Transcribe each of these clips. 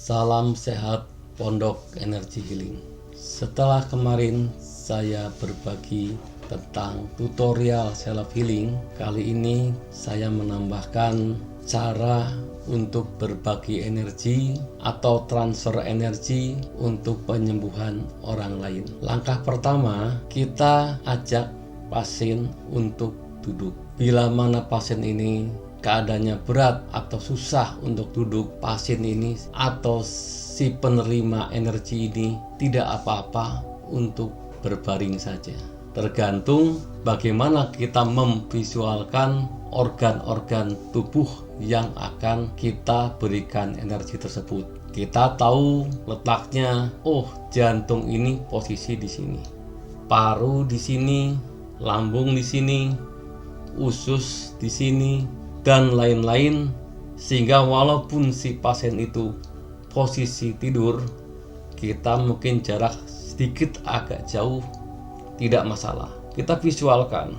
Salam sehat Pondok Energi Healing. Setelah kemarin saya berbagi tentang tutorial self healing, kali ini saya menambahkan cara untuk berbagi energi atau transfer energi untuk penyembuhan orang lain. Langkah pertama, kita ajak pasien untuk duduk. Bila mana pasien ini keadaannya berat atau susah untuk duduk, pasien ini atau si penerima energi ini tidak apa-apa untuk berbaring saja. Tergantung bagaimana kita memvisualkan organ-organ tubuh yang akan kita berikan energi tersebut. Kita tahu letaknya, jantung ini posisi di sini, paru di sini, lambung di sini, usus di sini, dan lain-lain, sehingga walaupun si pasien itu posisi tidur, kita mungkin jarak sedikit agak jauh, tidak masalah. Kita visualkan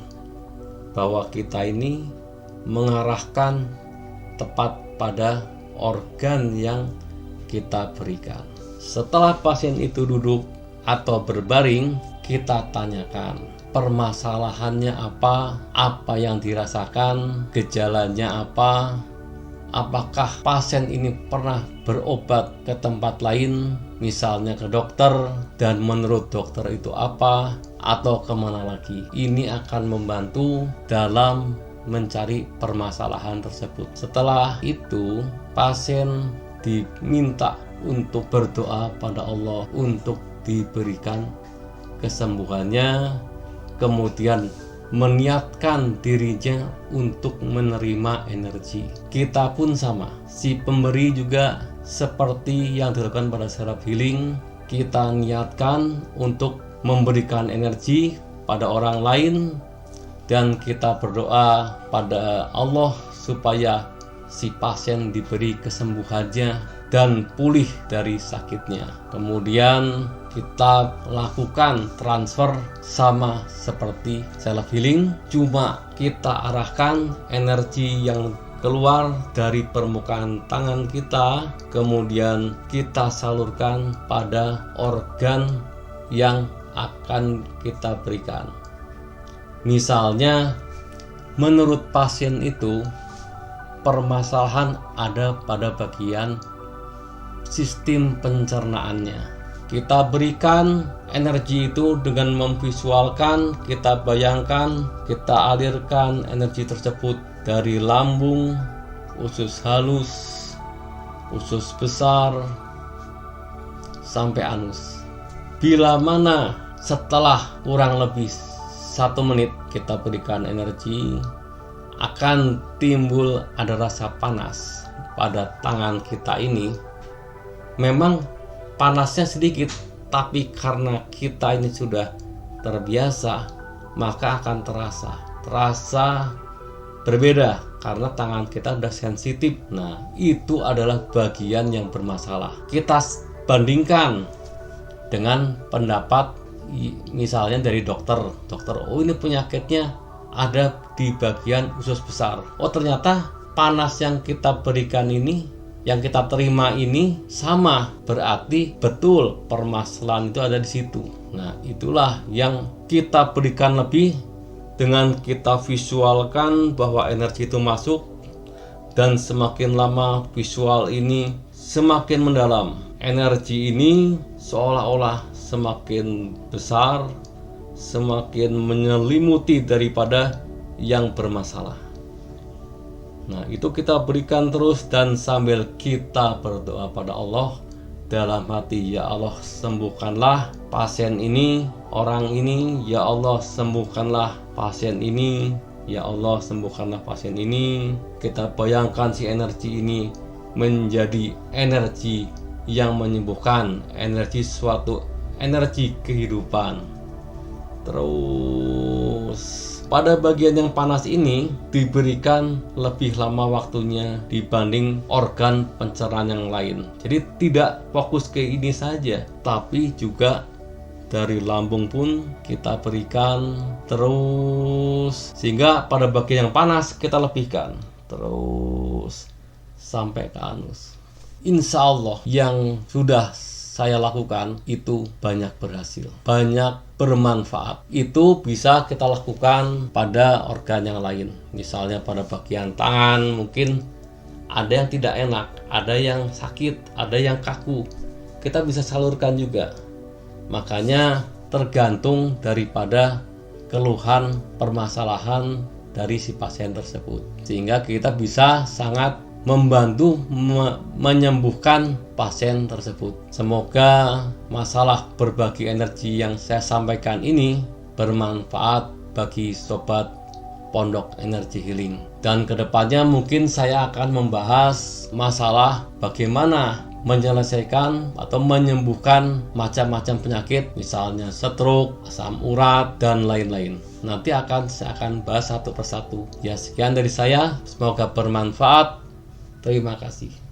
bahwa kita ini mengarahkan tepat pada organ yang kita berikan. Setelah pasien itu duduk atau berbaring, kita tanyakan permasalahannya apa yang dirasakan, gejalanya apa, apakah pasien ini pernah berobat ke tempat lain, misalnya ke dokter, dan menurut dokter itu apa, atau kemana lagi. Ini akan membantu dalam mencari permasalahan tersebut. Setelah itu, pasien diminta untuk berdoa pada Allah untuk diberikan kesembuhannya, kemudian meniatkan dirinya untuk menerima energi. Kita pun sama, si pemberi juga seperti yang dilakukan pada self healing, kita niatkan untuk memberikan energi pada orang lain, dan kita berdoa pada Allah supaya si pasien diberi kesembuhannya dan pulih dari sakitnya. Kemudian kita lakukan transfer sama seperti self healing, cuma kita arahkan energi yang keluar dari permukaan tangan kita, kemudian kita salurkan pada organ yang akan kita berikan. Misalnya, menurut pasien itu permasalahan ada pada bagian sistem pencernaannya. Kita berikan energi itu dengan memvisualkan, kita bayangkan, kita alirkan energi tersebut dari lambung, usus halus, usus besar, sampai anus. Bila mana setelah kurang lebih 1 menit kita berikan energi, akan timbul ada rasa panas pada tangan kita ini. Memang panasnya sedikit, tapi karena kita ini sudah terbiasa, maka akan terasa berbeda karena tangan kita sudah sensitif. Nah, itu adalah bagian yang bermasalah. Kita bandingkan dengan pendapat misalnya dari dokter, ini penyakitnya ada di bagian usus besar. Ternyata panas yang kita berikan ini, yang kita terima ini sama, berarti betul permasalahan itu ada di situ. Nah, itulah yang kita berikan lebih dengan kita visualkan bahwa energi itu masuk, dan semakin lama visual ini semakin mendalam. Energi ini seolah-olah semakin besar, semakin menyelimuti daripada yang bermasalah. Nah, itu kita berikan terus, dan sambil kita berdoa pada Allah dalam hati, ya Allah sembuhkanlah pasien ini, orang ini, ya Allah sembuhkanlah pasien ini, ya Allah sembuhkanlah pasien ini. Kita bayangkan si energi ini menjadi energi yang menyembuhkan, suatu energi kehidupan. Terus pada bagian yang panas ini diberikan lebih lama waktunya dibanding organ pencernaan yang lain. Jadi tidak fokus ke ini saja, tapi juga dari lambung pun kita berikan terus, sehingga pada bagian yang panas kita lebihkan terus sampai ke anus. insya Allah yang sudah saya lakukan itu banyak berhasil, banyak bermanfaat. Itu bisa kita lakukan pada organ yang lain, misalnya pada bagian tangan, mungkin ada yang tidak enak, ada yang sakit, ada yang kaku, kita bisa salurkan juga. Makanya tergantung daripada keluhan permasalahan dari si pasien tersebut, sehingga kita bisa sangat membantu menyembuhkan pasien tersebut. Semoga masalah berbagi energi yang saya sampaikan ini bermanfaat bagi sobat Pondok Energi Healing. Dan kedepannya mungkin saya akan membahas masalah bagaimana menyelesaikan atau menyembuhkan macam-macam penyakit, misalnya stroke, asam urat, dan lain-lain. Nanti saya akan bahas satu persatu. Ya, sekian dari saya, semoga bermanfaat. Terima kasih.